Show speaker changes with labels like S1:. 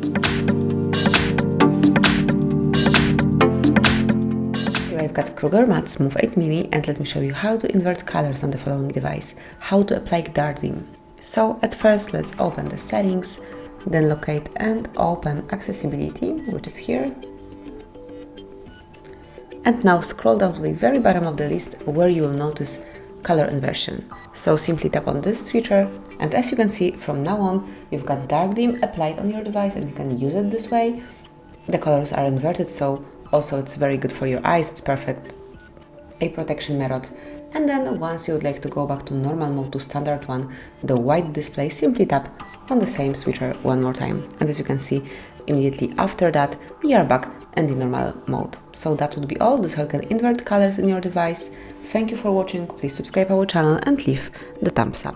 S1: Here I've got KRUGER MATZ Move 8 Mini, and let me show you how to invert colors on the following device, how to apply darting. So at first let's open the settings, then locate and open accessibility, which is here. And now scroll down to the very bottom of the list where you will notice color inversion. So simply tap on this switcher, and as you can see, from now on you've got dark dim applied on your device and you can use it this way. The colors are inverted, so also it's very good for your eyes, it's perfect eye protection method. And then once you would like to go back to normal mode, to standard one, the white display, simply tap on the same switcher one more time. And as you can see, immediately after that, we are back in the normal mode. So that would be all. This is how you can invert colors in your device. Thank you for watching. Please subscribe our channel and leave the thumbs up.